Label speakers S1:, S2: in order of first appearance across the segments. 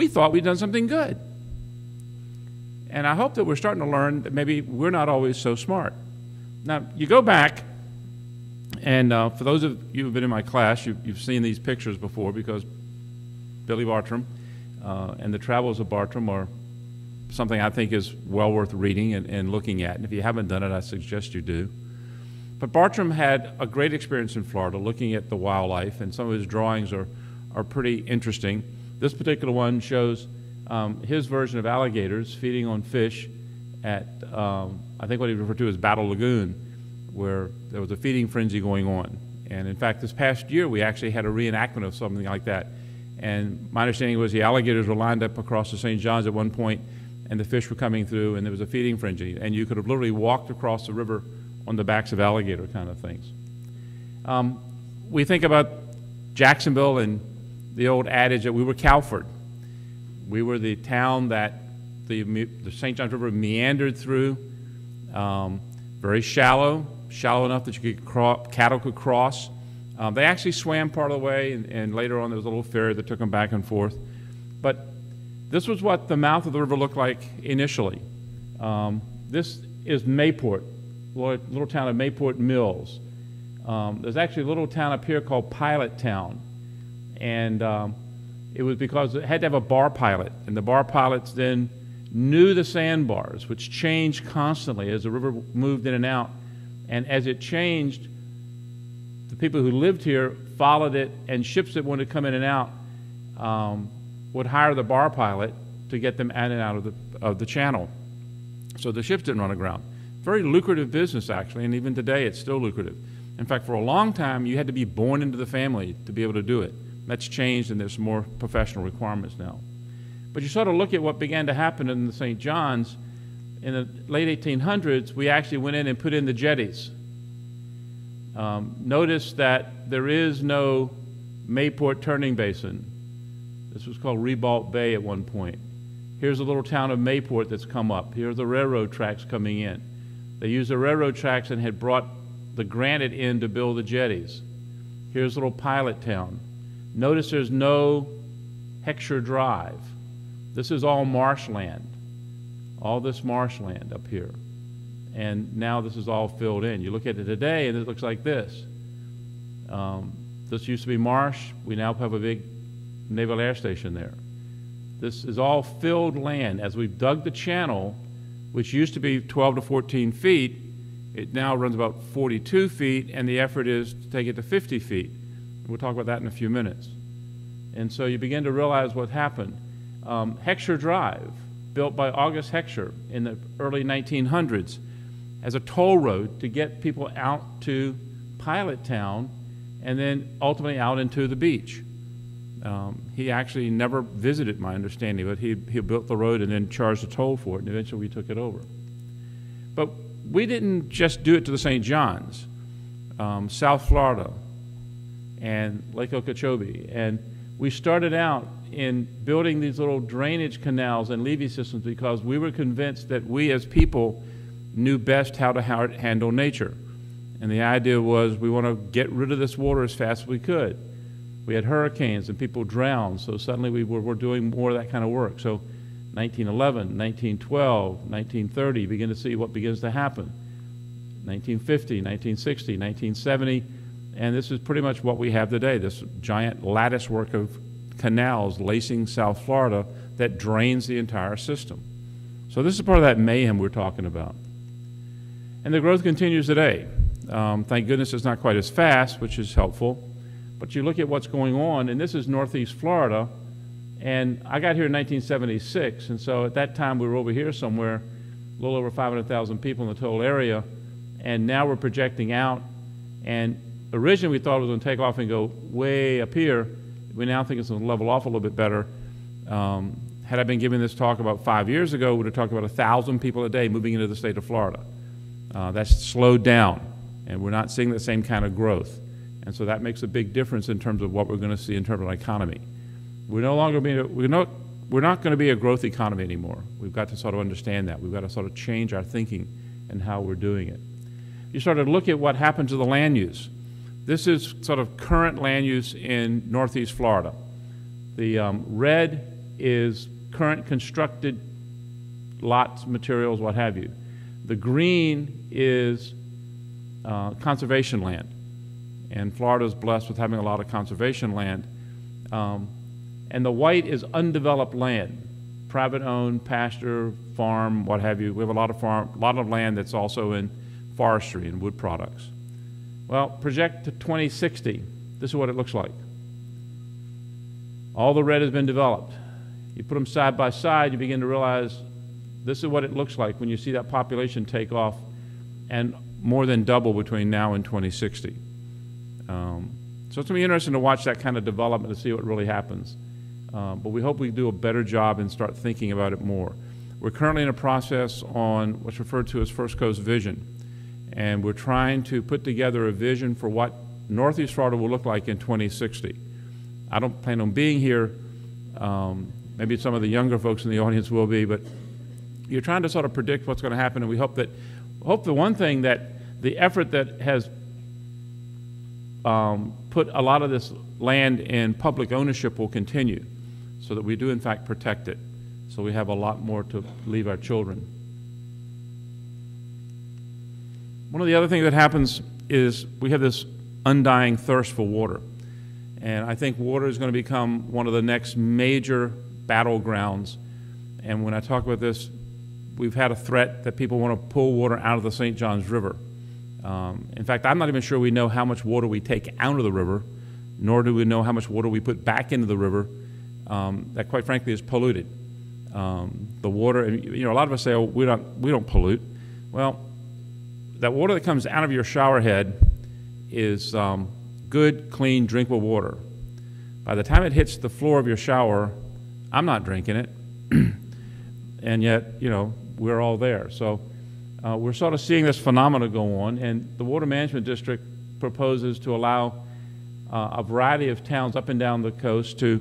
S1: we thought we'd done something good. And I hope that we're starting to learn that maybe we're not always so smart. Now, you go back, and for those of you who've been in my class, you've seen these pictures before, because Billy Bartram and the Travels of Bartram are something I think is well worth reading and looking at. And if you haven't done it, I suggest you do. But Bartram had a great experience in Florida looking at the wildlife, and some of his drawings are pretty interesting. This particular one shows his version of alligators feeding on fish at, I think what he referred to as Battle Lagoon, where there was a feeding frenzy going on. And in fact, this past year, we actually had a reenactment of something like that. And my understanding was the alligators were lined up across the St. John's at one point, and the fish were coming through, and there was a feeding frenzy. And you could have literally walked across the river on the backs of alligator kind of things. We think about Jacksonville and the old adage that we were Calford. We were the town that the St. John's River meandered through, very shallow enough that cattle could cross. They actually swam part of the way, and later on there was a little ferry that took them back and forth. But this was what the mouth of the river looked like initially. This is Mayport, little town of Mayport Mills. There's actually a little town up here called Pilot Town, and it was because it had to have a bar pilot, and the bar pilots then knew the sandbars, which changed constantly as the river moved in and out. And as it changed, the people who lived here followed it, and ships that wanted to come in and out would hire the bar pilot to get them in and out of the channel. So the ships didn't run aground. Very lucrative business, actually, and even today it's still lucrative. In fact, for a long time, you had to be born into the family to be able to do it. That's changed, and there's more professional requirements now. But you sort of look at what began to happen in the St. John's. In the late 1800s, we actually went in and put in the jetties. Notice that there is no Mayport turning basin. This was called Ribault Bay at one point. Here's a little town of Mayport that's come up. Here are the railroad tracks coming in. They used the railroad tracks and had brought the granite in to build the jetties. Here's a little pilot town. Notice there's no Heckscher Drive. This is all marshland, all this marshland up here. And now this is all filled in. You look at it today and it looks like this. This used to be marsh. We now have a big Naval Air Station there. This is all filled land. As we've dug the channel, which used to be 12 to 14 feet, it now runs about 42 feet, and the effort is to take it to 50 feet. We'll talk about that in a few minutes. And so you begin to realize what happened. Heckscher Drive, built by August Heckscher in the early 1900s, as a toll road to get people out to Pilot Town and then ultimately out into the beach. He actually never visited, my understanding, but he built the road and then charged a toll for it, and eventually we took it over. But we didn't just do it to the St. John's. South Florida and Lake Okeechobee, and we started out in building these little drainage canals and levee systems because we were convinced that we as people knew best how to handle nature. And the idea was we want to get rid of this water as fast as we could. We had hurricanes and people drowned, so suddenly we were doing more of that kind of work. So 1911, 1912, 1930, you begin to see what begins to happen. 1950, 1960, 1970, and this is pretty much what we have today, this giant lattice work of canals lacing South Florida that drains the entire system. So this is part of that mayhem we're talking about. And the growth continues today. Thank goodness it's not quite as fast, which is helpful. But you look at what's going on, and this is Northeast Florida, and I got here in 1976, and so at that time we were over here somewhere, a little over 500,000 people in the total area, and now we're projecting out, and originally we thought it was going to take off and go way up here. We now think it's going to level off a little bit better. Had I been giving this talk about 5 years ago, we would have talked about 1,000 people a day moving into the state of Florida. That's slowed down, and we're not seeing the same kind of growth. And so that makes a big difference in terms of what we're going to see in terms of the economy. We're not going to be a growth economy anymore. We've got to sort of understand that. We've got to sort of change our thinking and how we're doing it. You sort of look at what happened to the land use. This is sort of current land use in Northeast Florida. The red is current constructed lots, materials, what have you. The green is conservation land. And Florida's blessed with having a lot of conservation land. And the white is undeveloped land, private owned, pasture, farm, what have you. We have a lot of land that's also in forestry and wood products. Well, project to 2060. This is what it looks like. All the red has been developed. You put them side by side, you begin to realize this is what it looks like when you see that population take off and more than double between now and 2060. So it's going to be interesting to watch that kind of development to see what really happens. But we hope we do a better job and start thinking about it more. We're currently in a process on what's referred to as First Coast Vision. And we're trying to put together a vision for what Northeast Florida will look like in 2060. I don't plan on being here. Maybe some of the younger folks in the audience will be, but you're trying to sort of predict what's going to happen, and we hope the one thing that the effort that has put a lot of this land in public ownership will continue, so that we do in fact protect it, so we have a lot more to leave our children. One of the other things that happens is we have this undying thirst for water. And I think water is going to become one of the next major battlegrounds. And when I talk about this, we've had a threat that people want to pull water out of the St. Johns River. In fact, I'm not even sure we know how much water we take out of the river, nor do we know how much water we put back into the river that quite frankly is polluted. The water, you know, a lot of us say, oh, we don't pollute. Well, that water that comes out of your shower head is good, clean, drinkable water. By the time it hits the floor of your shower, I'm not drinking it. And yet, you know, we're all there. So we're sort of seeing this phenomena go on, and the Water Management District proposes to allow a variety of towns up and down the coast to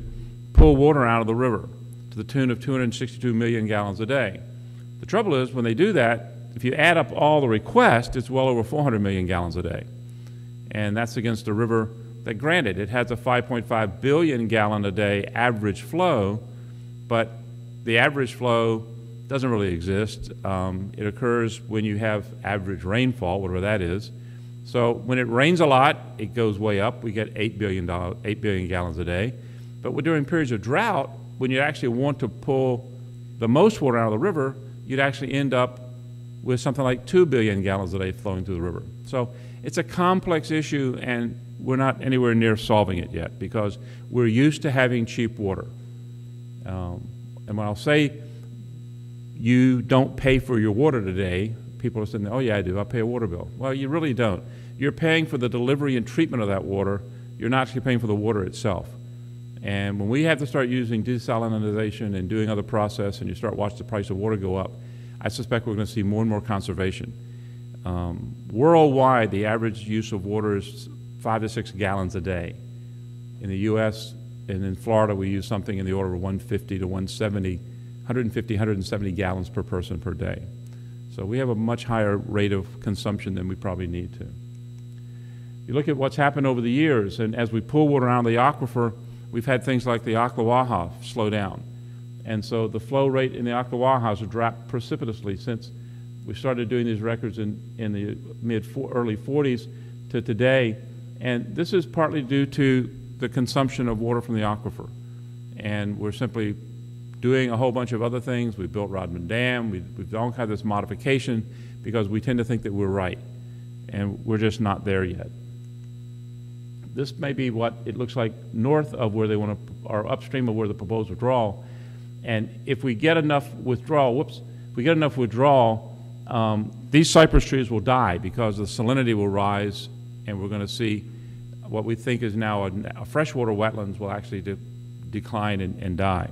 S1: pull water out of the river to the tune of 262 million gallons a day. The trouble is, when they do that, if you add up all the requests, it's well over 400 million gallons a day. And that's against a river that, granted, it has a 5.5 billion gallon a day average flow, but the average flow doesn't really exist. It occurs when you have average rainfall, whatever that is. So when it rains a lot, it goes way up. We get 8 billion gallons a day. But during periods of drought, when you actually want to pull the most water out of the river, you'd actually end up with something like 2 billion gallons a day flowing through the river. So it's a complex issue, and we're not anywhere near solving it yet because we're used to having cheap water. And when I'll say you don't pay for your water today, people are saying, oh yeah, I do, I'll pay a water bill. Well, you really don't. You're paying for the delivery and treatment of that water. You're not actually paying for the water itself. And when we have to start using desalinization and doing other process, and you start watching the price of water go up, I suspect we're going to see more and more conservation. Worldwide, the average use of water is 5 to 6 gallons a day. In the U.S. and in Florida, we use something in the order of 150 to 170, 150, 170 gallons per person per day. So we have a much higher rate of consumption than we probably need to. You look at what's happened over the years, and as we pull water out of the aquifer, we've had things like the Ocklawaha slow down. And so the flow rate in the Ocklawaha has dropped precipitously since we started doing these records in the early 40s to today. And this is partly due to the consumption of water from the aquifer. And we're simply doing a whole bunch of other things. We built Rodman Dam. We've done kind of this modification because we tend to think that we're right. And we're just not there yet. This may be what it looks like north of where they want to, or upstream of where the proposed withdrawal. And if we get enough withdrawal, if we get enough withdrawal, these cypress trees will die because the salinity will rise, and we're going to see what we think is now a freshwater wetlands will actually decline and die.